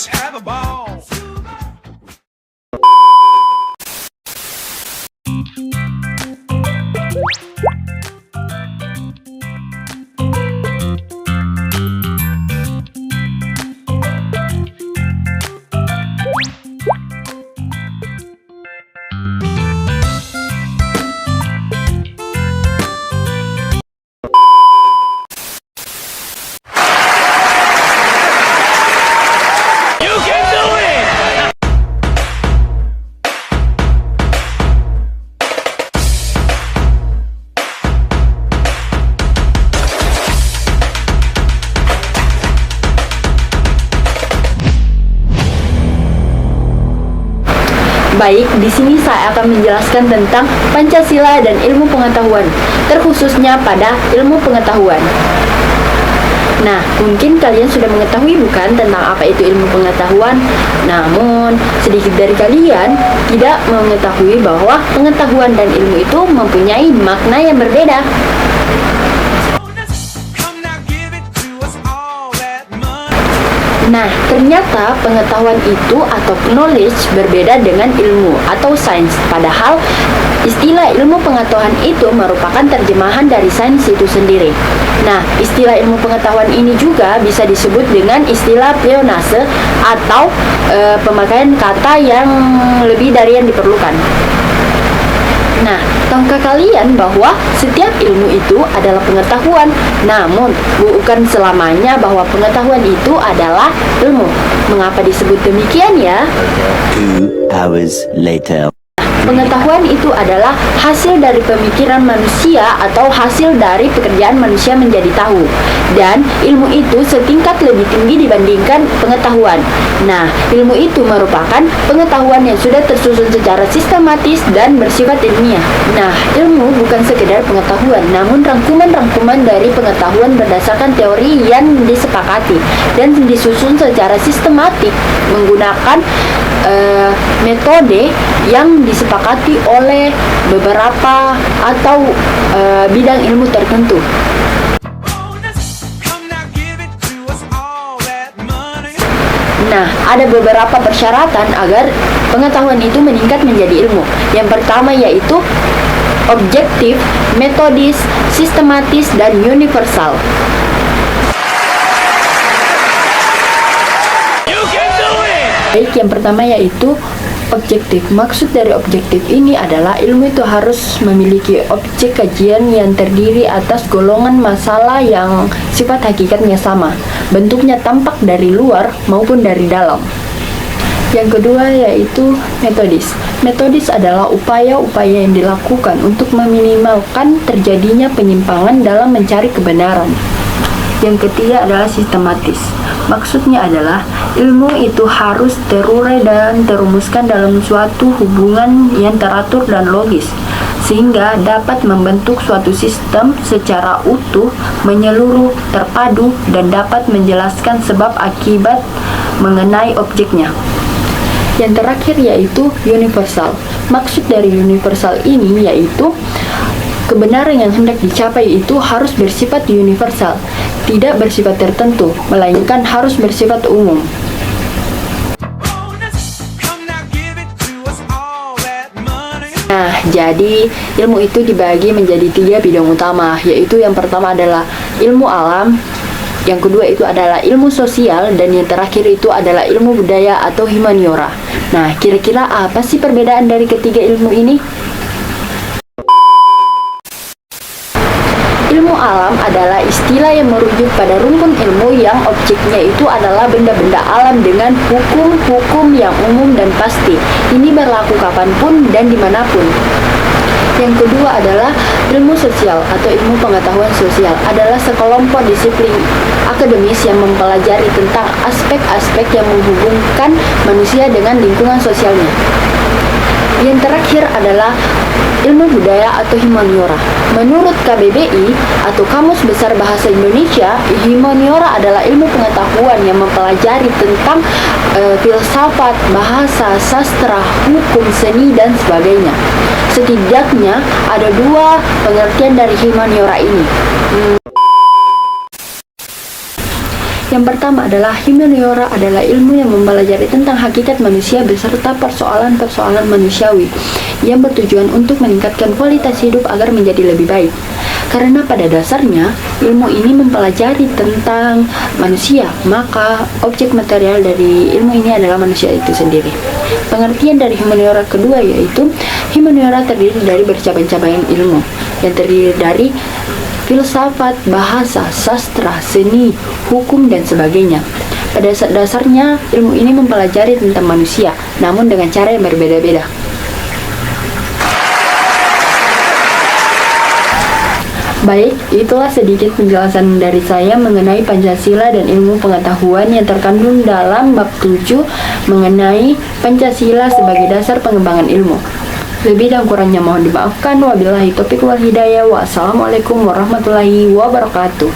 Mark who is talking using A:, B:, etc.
A: Let's have a ball.
B: Baik, di sini saya akan menjelaskan tentang Pancasila dan ilmu pengetahuan, terkhususnya pada ilmu pengetahuan. Nah, mungkin kalian sudah mengetahui bukan tentang apa itu ilmu pengetahuan? Namun, sedikit dari kalian tidak mengetahui bahwa pengetahuan dan ilmu itu mempunyai makna yang berbeda. Nah, ternyata pengetahuan itu atau knowledge berbeda dengan ilmu atau sains. Padahal, istilah ilmu pengetahuan itu merupakan terjemahan dari sains itu sendiri. Nah, istilah ilmu pengetahuan ini juga bisa disebut dengan istilah pleonase atau pemakaian kata yang lebih dari yang diperlukan. Nah, tahukah kalian bahwa setiap ilmu itu adalah pengetahuan? Namun, bukan selamanya bahwa pengetahuan itu adalah ilmu. Mengapa disebut demikian ya?
C: 2 hours later.
B: Pengetahuan itu adalah hasil dari pemikiran manusia atau hasil dari pekerjaan manusia menjadi tahu. Dan ilmu itu setingkat lebih tinggi dibandingkan pengetahuan. Nah, ilmu itu merupakan pengetahuan yang sudah tersusun secara sistematis dan bersifat ilmiah. Nah, ilmu bukan sekedar pengetahuan, namun rangkuman-rangkuman dari pengetahuan berdasarkan teori yang disepakati dan disusun secara sistematik menggunakan metode yang disepakati oleh beberapa atau bidang ilmu tertentu. Nah, ada beberapa persyaratan agar pengetahuan itu meningkat menjadi ilmu. Yang pertama yaitu objektif, metodis, sistematis, dan universal. Baik, yang pertama yaitu objektif. Maksud dari objektif ini adalah ilmu itu harus memiliki objek kajian yang terdiri atas golongan masalah yang sifat hakikatnya sama. Bentuknya tampak dari luar maupun dari dalam. Yang kedua yaitu metodis. Metodis adalah upaya-upaya yang dilakukan untuk meminimalkan terjadinya penyimpangan dalam mencari kebenaran. Yang ketiga adalah sistematis. Maksudnya adalah ilmu itu harus terurai dan terumuskan dalam suatu hubungan yang teratur dan logis, sehingga dapat membentuk suatu sistem secara utuh, menyeluruh, terpadu, dan dapat menjelaskan sebab akibat mengenai objeknya. Yang terakhir yaitu universal. Maksud dari universal ini yaitu kebenaran yang hendak dicapai itu harus bersifat universal, tidak bersifat tertentu, melainkan harus bersifat umum. Nah, jadi ilmu itu dibagi menjadi 3 bidang utama, yaitu yang pertama adalah ilmu alam, yang kedua itu adalah ilmu sosial, dan yang terakhir itu adalah ilmu budaya atau humaniora. Nah, kira-kira apa sih perbedaan dari ketiga ilmu ini? Ilmu alam adalah istilah yang merujuk pada rumpun ilmu yang objeknya itu adalah benda-benda alam dengan hukum-hukum yang umum dan pasti. Ini berlaku kapanpun dan dimanapun. Yang kedua adalah ilmu sosial atau ilmu pengetahuan sosial, adalah sekelompok disiplin akademis yang mempelajari tentang aspek-aspek yang menghubungkan manusia dengan lingkungan sosialnya. Yang terakhir adalah ilmu budaya atau humaniora. Menurut KBBI atau Kamus Besar Bahasa Indonesia, humaniora adalah ilmu pengetahuan yang mempelajari tentang filsafat, bahasa, sastra, hukum, seni, dan sebagainya. Setidaknya ada 2 pengertian dari humaniora ini. Yang pertama adalah humaniora adalah ilmu yang mempelajari tentang hakikat manusia beserta persoalan-persoalan manusiawi yang bertujuan untuk meningkatkan kualitas hidup agar menjadi lebih baik. Karena pada dasarnya ilmu ini mempelajari tentang manusia, maka objek material dari ilmu ini adalah manusia itu sendiri. Pengertian dari humaniora kedua yaitu humaniora terdiri dari bercabang-cabang ilmu yang terdiri dari filsafat, bahasa, sastra, seni, hukum, dan sebagainya. Pada dasarnya, ilmu ini mempelajari tentang manusia, namun dengan cara yang berbeda-beda. Baik, itulah sedikit penjelasan dari saya mengenai Pancasila dan ilmu pengetahuan yang terkandung dalam bab 7 mengenai Pancasila sebagai dasar pengembangan ilmu. Lebih dan kurangnya mohon dimaafkan. Wabillahi taufiq wal hidayah. Wassalamualaikum warahmatullahi wabarakatuh.